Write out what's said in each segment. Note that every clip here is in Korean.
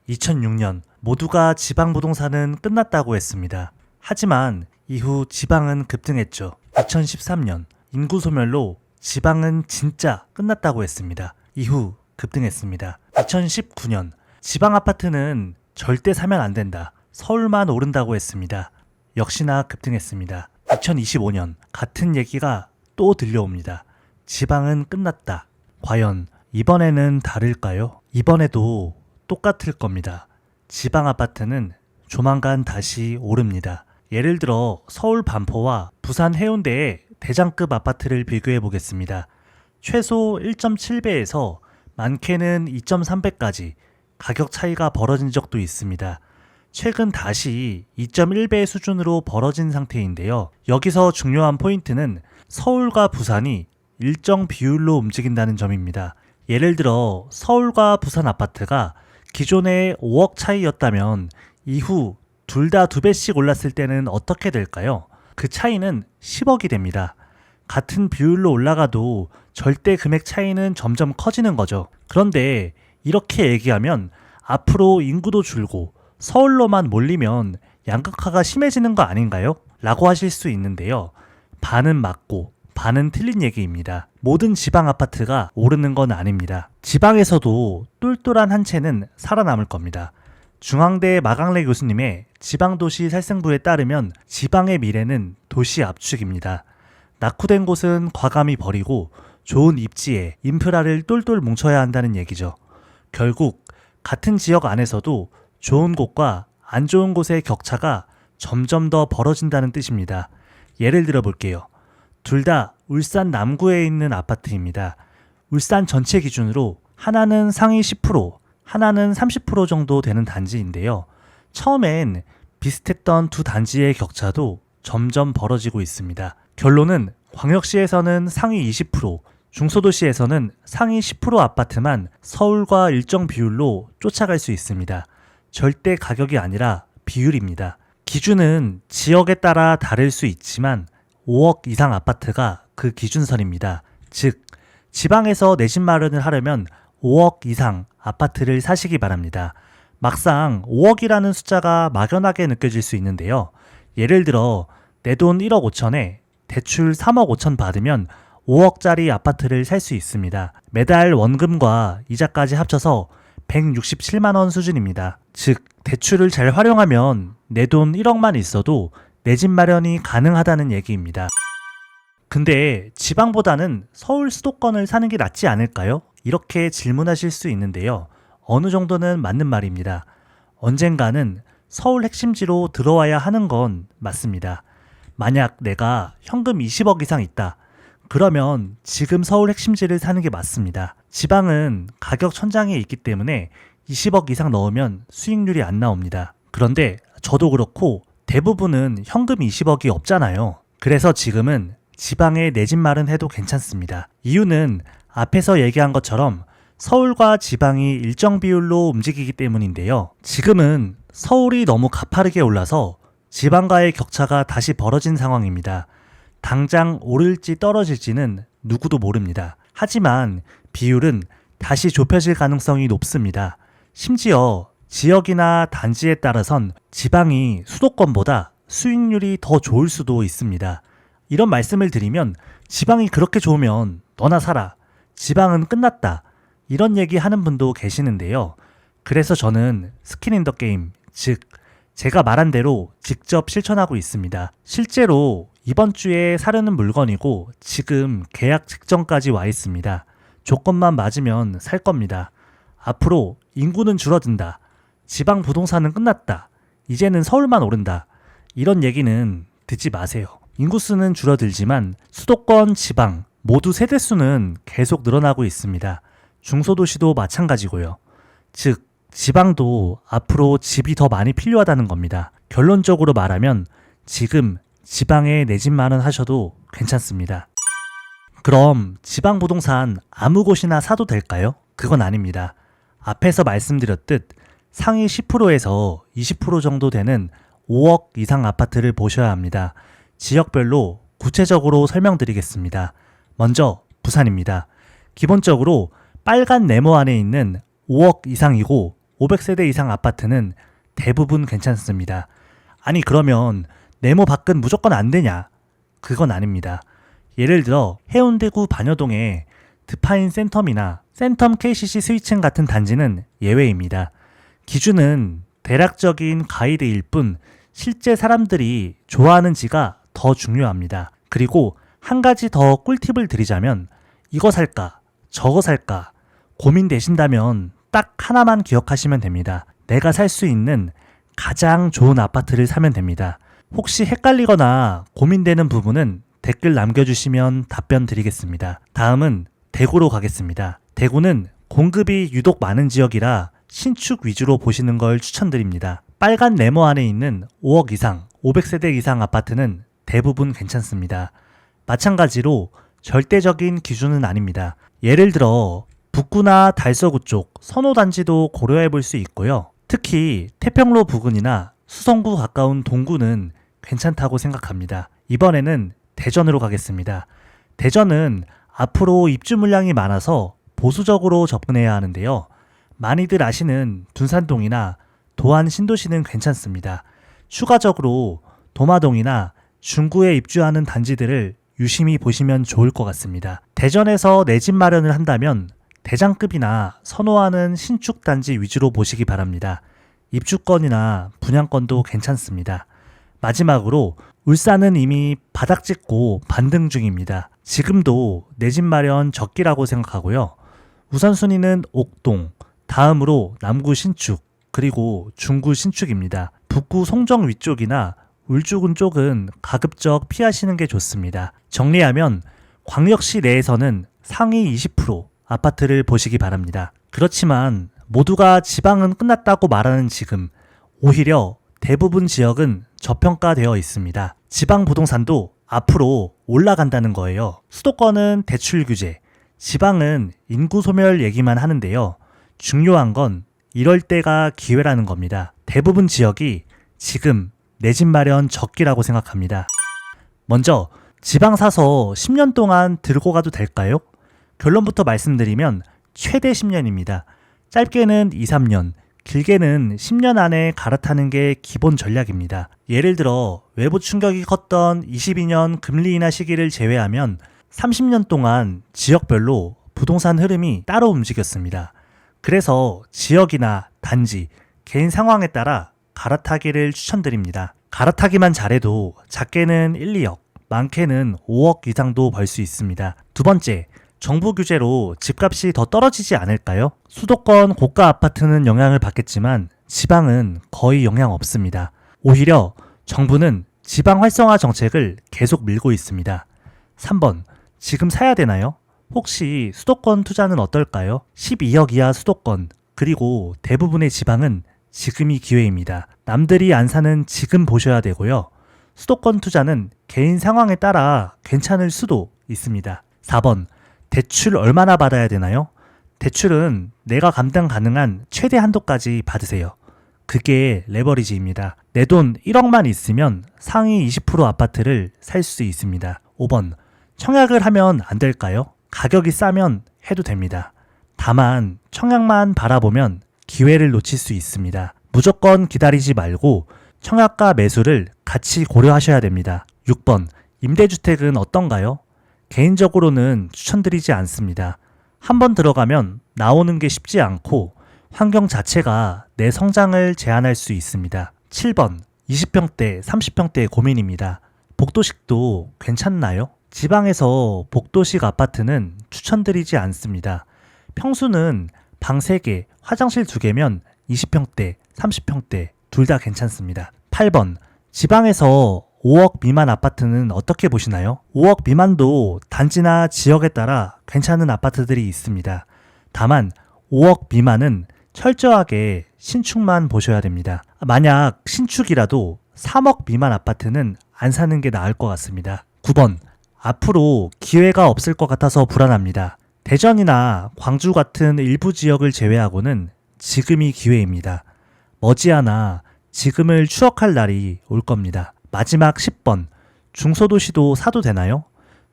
2006년 모두가 지방 부동산은 끝났다고 했습니다. 하지만 이후 지방은 급등했죠. 2013년 인구 소멸로 지방은 진짜 끝났다고 했습니다. 이후 급등했습니다. 2019년 지방 아파트는 절대 사면 안 된다. 서울만 오른다고 했습니다. 역시나 급등했습니다. 2025년 같은 얘기가 또 들려옵니다. 지방은 끝났다. 과연 이번에는 다를까요? 이번에도 똑같을 겁니다. 지방 아파트는 조만간 다시 오릅니다. 예를 들어 서울 반포와 부산 해운대의 대장급 아파트를 비교해 보겠습니다. 최소 1.7배에서 많게는 2.3배까지 가격 차이가 벌어진 적도 있습니다. 최근 다시 2.1배 수준으로 벌어진 상태인데요. 여기서 중요한 포인트는 서울과 부산이 일정 비율로 움직인다는 점입니다. 예를 들어 서울과 부산 아파트가 기존에 5억 차이였다면 이후 둘 다 2배씩 올랐을 때는 어떻게 될까요? 그 차이는 10억이 됩니다. 같은 비율로 올라가도 절대 금액 차이는 점점 커지는 거죠. 그런데 이렇게 얘기하면 앞으로 인구도 줄고 서울로만 몰리면 양극화가 심해지는 거 아닌가요? 라고 하실 수 있는데요. 반은 맞고 반은 틀린 얘기입니다. 모든 지방 아파트가 오르는 건 아닙니다. 지방에서도 똘똘한 한 채는 살아남을 겁니다. 중앙대 마강래 교수님의 지방도시 살생부에 따르면 지방의 미래는 도시 압축입니다. 낙후된 곳은 과감히 버리고 좋은 입지에 인프라를 똘똘 뭉쳐야 한다는 얘기죠. 결국 같은 지역 안에서도 좋은 곳과 안 좋은 곳의 격차가 점점 더 벌어진다는 뜻입니다. 예를 들어 볼게요. 둘 다 울산 남구에 있는 아파트입니다. 울산 전체 기준으로 하나는 상위 10%, 하나는 30% 정도 되는 단지인데요. 처음엔 비슷했던 두 단지의 격차도 점점 벌어지고 있습니다. 결론은 광역시에서는 상위 20%, 중소도시에서는 상위 10% 아파트만 서울과 일정 비율로 쫓아갈 수 있습니다. 절대 가격이 아니라 비율입니다. 기준은 지역에 따라 다를 수 있지만 5억 이상 아파트가 그 기준선입니다. 즉, 지방에서 내 집 마련을 하려면 5억 이상 아파트를 사시기 바랍니다. 막상 5억이라는 숫자가 막연하게 느껴질 수 있는데요. 예를 들어 내 돈 1억 5천에 대출 3억 5천 받으면 5억짜리 아파트를 살 수 있습니다. 매달 원금과 이자까지 합쳐서 167만 원 수준입니다. 즉, 대출을 잘 활용하면 내 돈 1억만 있어도 내 집 마련이 가능하다는 얘기입니다. 근데 지방보다는 서울 수도권을 사는 게 낫지 않을까요? 이렇게 질문하실 수 있는데요. 어느 정도는 맞는 말입니다. 언젠가는 서울 핵심지로 들어와야 하는 건 맞습니다. 만약 내가 현금 20억 이상 있다. 그러면 지금 서울 핵심지를 사는 게 맞습니다. 지방은 가격 천장에 있기 때문에 20억 이상 넣으면 수익률이 안 나옵니다. 그런데 저도 그렇고 대부분은 현금 20억이 없잖아요. 그래서 지금은 지방에 내 집 마련해도 괜찮습니다. 이유는 앞에서 얘기한 것처럼 서울과 지방이 일정 비율로 움직이기 때문인데요. 지금은 서울이 너무 가파르게 올라서 지방과의 격차가 다시 벌어진 상황입니다. 당장 오를지 떨어질지는 누구도 모릅니다. 하지만 비율은 다시 좁혀질 가능성이 높습니다. 심지어 지역이나 단지에 따라선 지방이 수도권보다 수익률이 더 좋을 수도 있습니다. 이런 말씀을 드리면 지방이 그렇게 좋으면 너나 사라. 지방은 끝났다. 이런 얘기 하는 분도 계시는데요. 그래서 저는 스킨 인 더 게임, 즉 제가 말한 대로 직접 실천하고 있습니다. 실제로 이번 주에 사려는 물건이고 지금 계약 직전까지 와 있습니다. 조건만 맞으면 살 겁니다. 앞으로 인구는 줄어든다. 지방 부동산은 끝났다. 이제는 서울만 오른다. 이런 얘기는 듣지 마세요. 인구수는 줄어들지만 수도권, 지방 모두 세대수는 계속 늘어나고 있습니다. 중소도시도 마찬가지고요. 즉, 지방도 앞으로 집이 더 많이 필요하다는 겁니다. 결론적으로 말하면 지금 지방에 내 집 마련하셔도 괜찮습니다. 그럼 지방 부동산 아무 곳이나 사도 될까요? 그건 아닙니다. 앞에서 말씀드렸듯 상위 10%에서 20% 정도 되는 5억 이상 아파트를 보셔야 합니다. 지역별로 구체적으로 설명드리겠습니다. 먼저 부산입니다. 기본적으로 빨간 네모 안에 있는 5억 이상이고 500세대 이상 아파트는 대부분 괜찮습니다. 아니 그러면 네모 밖은 무조건 안 되냐? 그건 아닙니다. 예를 들어 해운대구 반여동의 드파인 센텀이나 센텀 KCC 스위층 같은 단지는 예외입니다. 기준은 대략적인 가이드일 뿐 실제 사람들이 좋아하는지가 더 중요합니다. 그리고 한 가지 더 꿀팁을 드리자면 이거 살까, 저거 살까 고민되신다면 딱 하나만 기억하시면 됩니다. 내가 살 수 있는 가장 좋은 아파트를 사면 됩니다. 혹시 헷갈리거나 고민되는 부분은 댓글 남겨주시면 답변 드리겠습니다. 다음은 대구로 가겠습니다. 대구는 공급이 유독 많은 지역이라 신축 위주로 보시는 걸 추천드립니다. 빨간 네모 안에 있는 5억 이상, 500세대 이상 아파트는 대부분 괜찮습니다. 마찬가지로 절대적인 기준은 아닙니다. 예를 들어 북구나 달서구 쪽 선호단지도 고려해 볼 수 있고요. 특히 태평로 부근이나 수성구 가까운 동구는 괜찮다고 생각합니다. 이번에는 대전으로 가겠습니다. 대전은 앞으로 입주 물량이 많아서 보수적으로 접근해야 하는데요. 많이들 아시는 둔산동이나 도안 신도시는 괜찮습니다. 추가적으로 도마동이나 중구에 입주하는 단지들을 유심히 보시면 좋을 것 같습니다. 대전에서 내 집 마련을 한다면 대장급이나 선호하는 신축 단지 위주로 보시기 바랍니다. 입주권이나 분양권도 괜찮습니다. 마지막으로 울산은 이미 바닥 찍고 반등 중입니다. 지금도 내 집 마련 적기라고 생각하고요. 우선순위는 옥동, 다음으로 남구 신축, 그리고 중구 신축입니다. 북구 송정 위쪽이나 울주군 쪽은 가급적 피하시는 게 좋습니다. 정리하면 광역시 내에서는 상위 20% 아파트를 보시기 바랍니다. 그렇지만 모두가 지방은 끝났다고 말하는 지금 오히려 대부분 지역은 저평가되어 있습니다. 지방 부동산도 앞으로 올라간다는 거예요. 수도권은 대출 규제, 지방은 인구 소멸 얘기만 하는데요. 중요한 건 이럴 때가 기회라는 겁니다. 대부분 지역이 지금 내 집 마련 적기라고 생각합니다. 먼저 지방 사서 10년 동안 들고 가도 될까요? 결론부터 말씀드리면 최대 10년입니다. 짧게는 2, 3년, 길게는 10년 안에 갈아타는 게 기본 전략입니다. 예를 들어 외부 충격이 컸던 22년 금리 인하 시기를 제외하면 30년 동안 지역별로 부동산 흐름이 따로 움직였습니다. 그래서 지역이나 단지, 개인 상황에 따라 갈아타기를 추천드립니다. 갈아타기만 잘해도 작게는 1, 2억, 많게는 5억 이상도 벌 수 있습니다. 두 번째, 정부 규제로 집값이 더 떨어지지 않을까요? 수도권 고가 아파트는 영향을 받겠지만 지방은 거의 영향 없습니다. 오히려 정부는 지방 활성화 정책을 계속 밀고 있습니다. 3번, 지금 사야 되나요? 혹시 수도권 투자는 어떨까요? 12억 이하 수도권, 그리고 대부분의 지방은 지금이 기회입니다. 남들이 안 사는 지금 보셔야 되고요. 수도권 투자는 개인 상황에 따라 괜찮을 수도 있습니다. 4번, 대출 얼마나 받아야 되나요? 대출은 내가 감당 가능한 최대 한도까지 받으세요. 그게 레버리지입니다. 내 돈 1억만 있으면 상위 20% 아파트를 살 수 있습니다. 5번, 청약을 하면 안 될까요? 가격이 싸면 해도 됩니다. 다만 청약만 바라보면 기회를 놓칠 수 있습니다. 무조건 기다리지 말고 청약과 매수를 같이 고려하셔야 됩니다. 6번, 임대주택은 어떤가요? 개인적으로는 추천드리지 않습니다. 한번 들어가면 나오는 게 쉽지 않고 환경 자체가 내 성장을 제한할 수 있습니다. 7번, 20평대, 30평대 고민입니다. 복도식도 괜찮나요? 지방에서 복도식 아파트는 추천드리지 않습니다. 평수는 방 3개, 화장실 2개면 20평대, 30평대 둘 다 괜찮습니다. 8번, 지방에서 5억 미만 아파트는 어떻게 보시나요? 5억 미만도 단지나 지역에 따라 괜찮은 아파트들이 있습니다. 다만 5억 미만은 철저하게 신축만 보셔야 됩니다. 만약 신축이라도 3억 미만 아파트는 안 사는 게 나을 것 같습니다. 9번, 앞으로 기회가 없을 것 같아서 불안합니다. 대전이나 광주 같은 일부 지역을 제외하고는 지금이 기회입니다. 머지않아 지금을 추억할 날이 올 겁니다. 마지막 10번, 중소도시도 사도 되나요?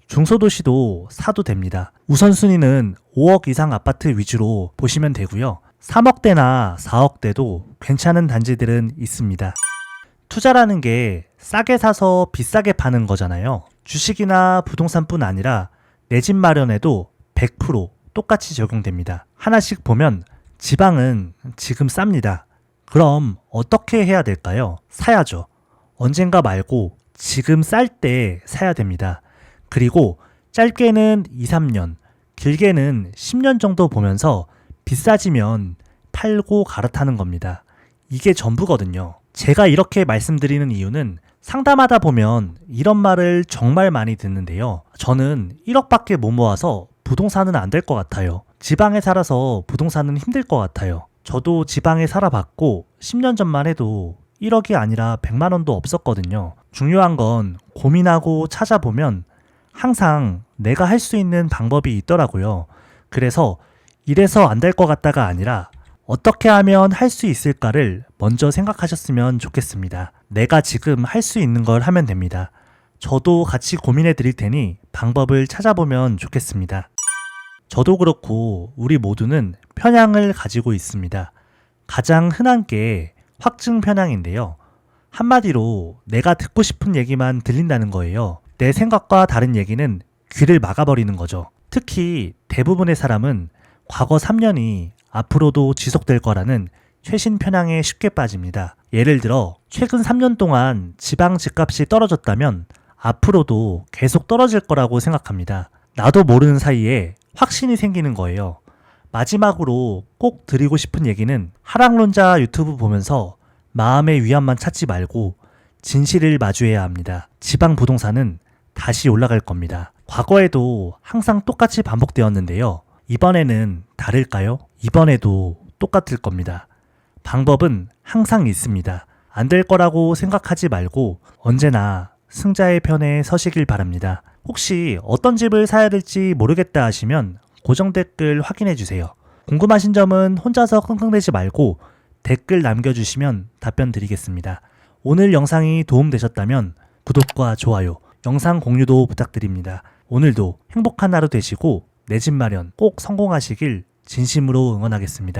중소도시도 사도 됩니다. 우선순위는 5억 이상 아파트 위주로 보시면 되고요. 3억대나 4억대도 괜찮은 단지들은 있습니다. 투자라는 게 싸게 사서 비싸게 파는 거잖아요. 주식이나 부동산뿐 아니라 내 집 마련에도 100% 똑같이 적용됩니다. 하나씩 보면 지방은 지금 쌉니다. 그럼 어떻게 해야 될까요? 사야죠. 언젠가 말고 지금 쌀 때 사야 됩니다. 그리고 짧게는 2, 3년, 길게는 10년 정도 보면서 비싸지면 팔고 갈아타는 겁니다. 이게 전부거든요. 제가 이렇게 말씀드리는 이유는 상담하다 보면 이런 말을 정말 많이 듣는데요. 저는 1억밖에 못 모아서 부동산은 안 될 것 같아요. 지방에 살아서 부동산은 힘들 것 같아요. 저도 지방에 살아봤고 10년 전만 해도 1억이 아니라 100만 원도 없었거든요. 중요한 건 고민하고 찾아보면 항상 내가 할 수 있는 방법이 있더라고요. 그래서 이래서 안 될 것 같다가 아니라 어떻게 하면 할 수 있을까를 먼저 생각하셨으면 좋겠습니다. 내가 지금 할 수 있는 걸 하면 됩니다. 저도 같이 고민해 드릴 테니 방법을 찾아보면 좋겠습니다. 저도 그렇고 우리 모두는 편향을 가지고 있습니다. 가장 흔한 게 확증 편향인데요. 한마디로 내가 듣고 싶은 얘기만 들린다는 거예요. 내 생각과 다른 얘기는 귀를 막아버리는 거죠. 특히 대부분의 사람은 과거 3년이 앞으로도 지속될 거라는 최신 편향에 쉽게 빠집니다. 예를 들어 최근 3년 동안 지방 집값이 떨어졌다면 앞으로도 계속 떨어질 거라고 생각합니다. 나도 모르는 사이에 확신이 생기는 거예요. 마지막으로 꼭 드리고 싶은 얘기는 하락론자 유튜브 보면서 마음의 위안만 찾지 말고 진실을 마주해야 합니다. 지방 부동산은 다시 올라갈 겁니다. 과거에도 항상 똑같이 반복되었는데요. 이번에는 다를까요? 이번에도 똑같을 겁니다. 방법은 항상 있습니다. 안 될 거라고 생각하지 말고 언제나 승자의 편에 서시길 바랍니다. 혹시 어떤 집을 사야 될지 모르겠다 하시면 고정 댓글 확인해 주세요. 궁금하신 점은 혼자서 끙끙대지 말고 댓글 남겨주시면 답변 드리겠습니다. 오늘 영상이 도움되셨다면 구독과 좋아요, 영상 공유도 부탁드립니다. 오늘도 행복한 하루 되시고 내 집 마련 꼭 성공하시길 진심으로 응원하겠습니다.